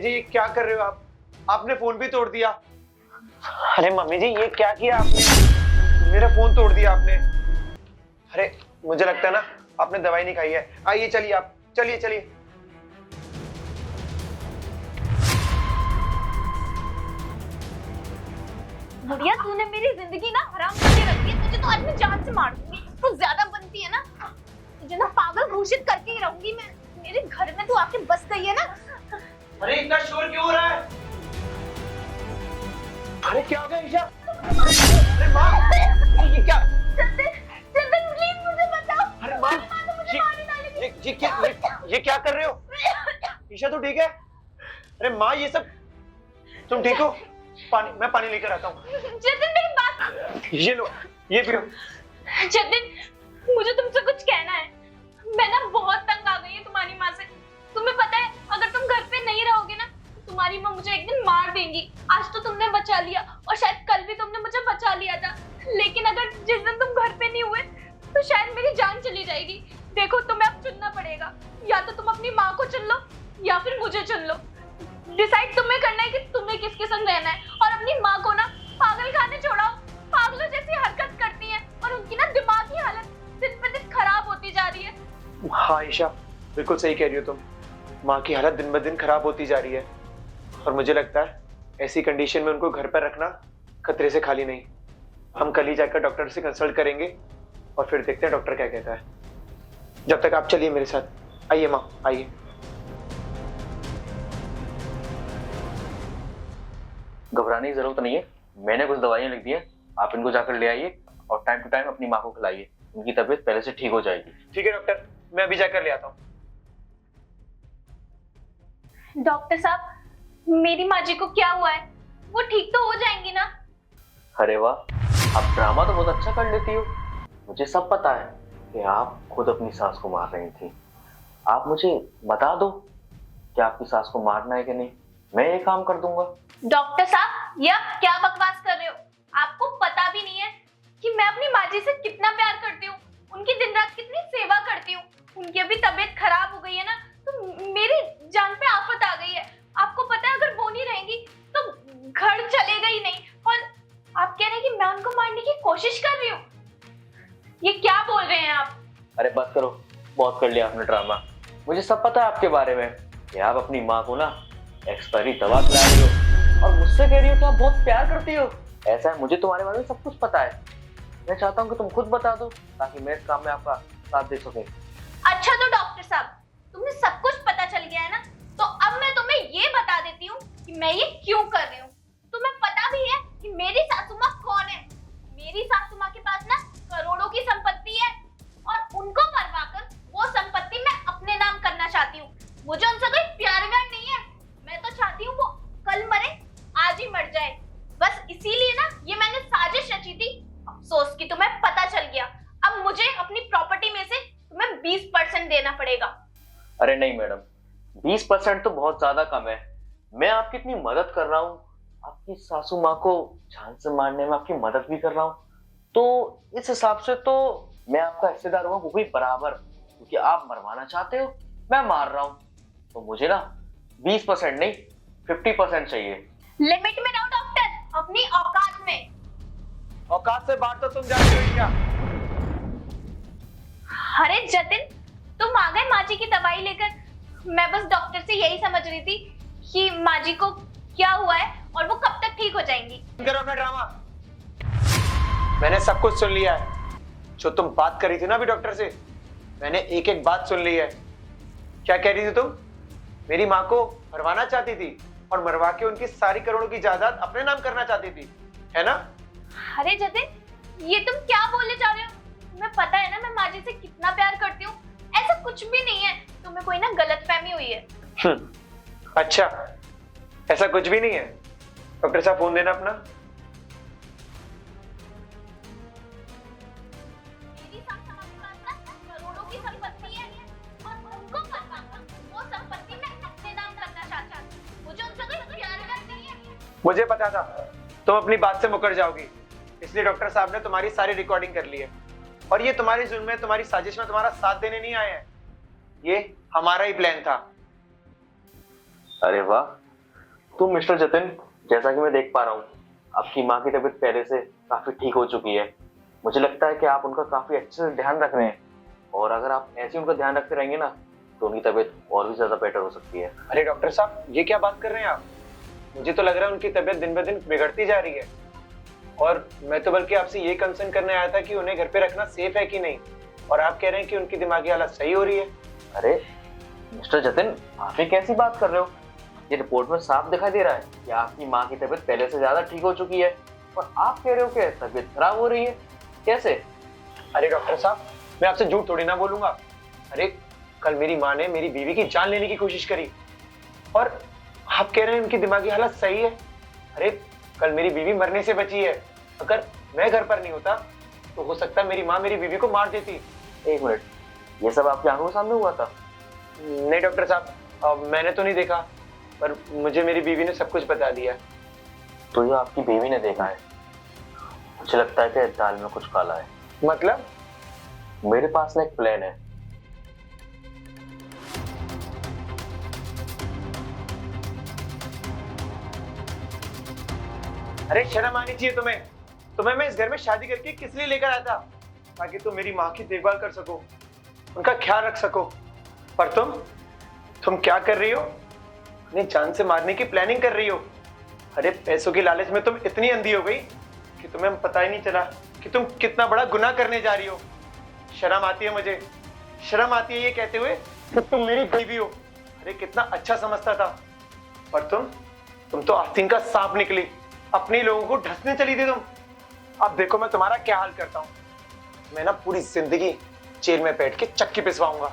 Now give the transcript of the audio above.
जी ये क्या कर रहे हो आप? आपने फोन भी तोड़ दिया। अरे मम्मी जी ये क्या किया आपने? मेरा फोन तोड़ दिया आपने। अरे मुझे लगता है ना आपने दवाई नहीं खाई है। आइए चलिए आप, चलिए चलिए। बुढ़िया तूने मेरी जिंदगी ना हराम करके रखी है। तुझे तो आज मैं जान से मार दूंगी। तू ज्यादा बनती है ना, तुझे ना पागल घोषित करके ही रहूंगी मैं। मेरे घर में तू आके बस गई है ना। अरे इतना शोर क्यों हो रहा है? अरे क्या हो गया ईशा? अरे माँ, ये क्या? चंदन प्लीज मुझे बताओ। अरे माँ, ये क्या कर रहे हो? ईशा तू ठीक है? अरे माँ ये सब, तुम ठीक हो? मैं पानी लेकर आता हूँ। जतिन मेरी बात, ये लो, ये पियो। जतिन मुझे तुमसे कुछ कहना है। मैं ना बहुत तंग आ गई है तुम्हारी माँ से। तुम्हें पता है अगर तुम घर पे नहीं रहोगे ना तुम्हारी माँ मुझे एक दिन मार देंगी। आज तो तुमने बचा लिया और शायद कल भी तुमने मुझे बचा लिया था, लेकिन अगर जिस दिन तुम घर पे नहीं हुए तो शायद मेरी जान चली जाएगी। देखो तुम्हें अब चुनना पड़ेगा, या तो तुम अपनी माँ को चुन लो या फिर मुझे चुन लो। डिसाइड तुम्हें करना है कि तुम्हें किसके संग रहना है। और अपनी माँ को ना पागल खाने छोड़ाओ। पागलों जैसी हरकत करती है और उनकी ना दिमागी हालत दिन पे दिन खराब होती जा रही है। हाँ ईशा बिल्कुल सही कह रही हो तुम। माँ की हालत दिन ब दिन खराब होती जा रही है और मुझे लगता है ऐसी कंडीशन में उनको घर पर रखना खतरे से खाली नहीं। हम कल ही जाकर डॉक्टर से कंसल्ट करेंगे और फिर देखते हैं डॉक्टर क्या कहता है। जब तक आप चलिए मेरे साथ। आइए माँ, आइए। घबराने की जरूरत नहीं है, मैंने कुछ दवाइयां लिख दी हैं, आप इनको जाकर ले आइए और टाइम टू टाइम अपनी माँ को खिलाइए। उनकी तबीयत पहले से ठीक हो जाएगी। ठीक है डॉक्टर, मैं अभी जाकर ले आता हूँ। डॉक्टर साहब मेरी माँ जी को क्या हुआ है? वो ठीक तो हो जाएंगी ना? अरे वाह, आप ड्रामा तो बहुत अच्छा कर लेती हो। मुझे सब पता है कि आप खुद अपनी सास को मार रही थी। आप मुझे बता दो कि आपकी सास को मारना है कि नहीं, मैं ये काम कर दूंगा। डॉक्टर साहब ये आप क्या बकवास कर रहे हो? आपको पता भी नहीं है कि मैं अपनी माँ जी से कितना प्यार करती हूँ, उनकी दिन रात कितनी सेवा करती हूँ। उनकी अभी तबीयत खराब हो गई है ना तो मेरी जान पे आफत आ गई है। आपको पता है अगर वो नहीं रहेंगी तो घर चलेगा ही नहीं। और आप कह रहे हैं कि मैं उनको मारने की कोशिश कर रही हूँ? ये क्या बोल रहे हैं आप? अरे बस करो, बहुत कर लिया आपने ड्रामा। मुझे सब पता है आपके बारे में कि आप अपनी माँ को ना एक्सपायरी दवा खिला रही हो और मुझसे कह रही हो कि आप बहुत प्यार करती हो। ऐसा है, मुझे तुम्हारे बारे में सब कुछ पता है। मैं चाहता हूँ कि तुम खुद बता दो ताकि मैं इस काम में आपका साथ दे सकूं। अच्छा तो डॉक्टर साहब तुम्हें सब कुछ पता चल गया है ना, तो अब मैं तुम्हें ये बता देती हूँ कि मैं ये क्यों कर रही हूँ। तुम्हें पता भी है कि मेरी सासू माँ कौन है? मेरी सासू माँ के पास ना करोड़ों की संपत्ति है और उनको मरवाकर वो संपत्ति मैं अपने नाम करना चाहती हूँ। मुझे उनसे कोई प्यार व्यार नहीं है। मैं तो चाहती हूँ वो कल मरे आज ही मर जाए। बस इसीलिए ना ये मैंने साजिश रची थी। अफसोस कि तुम्हें पता चल गया। अब मुझे अपनी प्रॉपर्टी में से तुम्हें 20% देना पड़ेगा। अरे नहीं मैडम, 20% तो बहुत ज्यादा कम है। मैं आपकी इतनी मदद कर रहा हूँ, आपकी सासू माँ को जान से मारने में आपकी मदद भी कर रहा हूँ, तो इस हिसाब से तो मैं आपका हिस्सेदार हूँ वो भी बराबर। क्योंकि आप मरवाना चाहते हो, मैं मार रहा हूँ, तो मुझे ना 20% नहीं 50% चाहिए। लिमिट में रहो डॉक्टर, अपनी औकात में। औकात से बाहर तो तुम जानते हो क्या? अरे जतिन तुम आ गए माँ जी की दवाई लेकर। मैं बस डॉक्टर से यही समझ रही थी कि माँ जी को क्या हुआ है और वो कब तक ठीक हो जाएंगी। करो अपना ड्रामा। मैंने सब कुछ सुन लिया है। जो तुम बात कर रही थी ना अभी डॉक्टर से, मैंने एक एक बात सुन ली है। क्या कह रही थी तुम? मेरी माँ को मरवाना चाहती थी और मरवा के उनकी सारी करोड़ों की जायदाद अपने नाम करना चाहती थी, है ना? अरे जतिन ये तुम क्या बोले जा रहे हो? तुम्हें पता है ना मैं माँ जी से कितना प्यार करती हूँ। ऐसा कुछ भी नहीं है, तुम्हें कोई ना गलतफहमी हुई है। अच्छा ऐसा कुछ भी नहीं है। डॉक्टर साहब फोन देना अपना। मेरी सास हमारे पास ना करोड़ों की संपत्ति है और उनको मरवाकर वो संपत्ति मैं अपने नाम करना चाहता हूँ। मुझे उनसे कोई प्यार व्यार नहीं है। मुझे पता था तुम अपनी बात से मुकर जाओगी, इसलिए डॉक्टर साहब ने तुम्हारी सारी रिकॉर्डिंग कर ली है और ये तुम्हारी जुल्म में, तुम्हारी साजिश में तुम्हारा साथ देने नहीं आए हैं। ये हमारा ही प्लान था। अरे वाह, तो मिस्टर जतिन, जैसा कि मैं देख पा रहा हूँ आपकी माँ की तबीयत पहले से काफी ठीक हो चुकी है। मुझे लगता है कि आप उनका काफी अच्छे से ध्यान रख रहे हैं, और अगर आप ऐसे उनका ध्यान रखते रहेंगे ना तो उनकी तबीयत और भी ज्यादा बेटर हो सकती है। अरे डॉक्टर साहब, ये क्या बात कर रहे हैं आप? मुझे तो लग रहा है उनकी तबीयत दिन ब दिन बिगड़ती जा रही है, और मैं तो बल्कि आपसे ये कंसर्न करने आया था कि उन्हें घर पे रखना सेफ है कि नहीं, और आप कह रहे हैं कि उनकी दिमागी हालत सही हो रही है। अरे मिस्टर जतिन, आप ये कैसी बात कर रहे हो? ये रिपोर्ट में साफ दिखाई दे रहा है कि आपकी माँ की तबीयत पहले से ज्यादा ठीक हो चुकी है, और आप कह रहे हो कि तबीयत खराब हो रही है। कैसे? अरे डॉक्टर साहब, मैं आपसे झूठ थोड़ी ना बोलूंगा। अरे कल मेरी माँ ने मेरी बीवी की जान लेने की कोशिश करी, और आप कह रहे हैं उनकी दिमागी हालत सही है। अरे कल मेरी बीवी मरने से बची है। अगर मैं घर पर नहीं होता तो हो सकता है मेरी माँ मेरी बीवी को मार देती। एक मिनट, ये सब आपकी आंखों के सामने हुआ था? नहीं डॉक्टर साहब, मैंने तो नहीं देखा, पर मुझे मेरी बीवी ने सब कुछ बता दिया। तो ये आपकी बीवी ने देखा है? मुझे लगता है कि दाल में कुछ काला है। मतलब? मेरे पास ना एक प्लान है। अरे शर्म आनी चाहिए तुम्हें मैं इस घर में शादी करके किस लिए लेकर आया था? ताकि तुम मेरी माँ की देखभाल कर सको, उनका ख्याल रख सको। पर तुम क्या कर रही हो? अपनी जान से मारने की प्लानिंग कर रही हो। अरे पैसों की लालच में तुम इतनी अंधी हो गई कि तुम्हें पता ही नहीं चला कि तुम कितना बड़ा गुनाह करने जा रही हो। शर्म आती है मुझे, शर्म आती है ये कहते हुए कि तुम मेरी बीवी हो। अरे कितना अच्छा समझता था, पर तुम तो आस्तीन का सांप निकली। अपने लोगों को ढसने चली थी तुम। अब देखो मैं तुम्हारा क्या हाल करता हूँ। मैं ना पूरी जिंदगी जेल में बैठ के चक्की पिसवाऊंगा।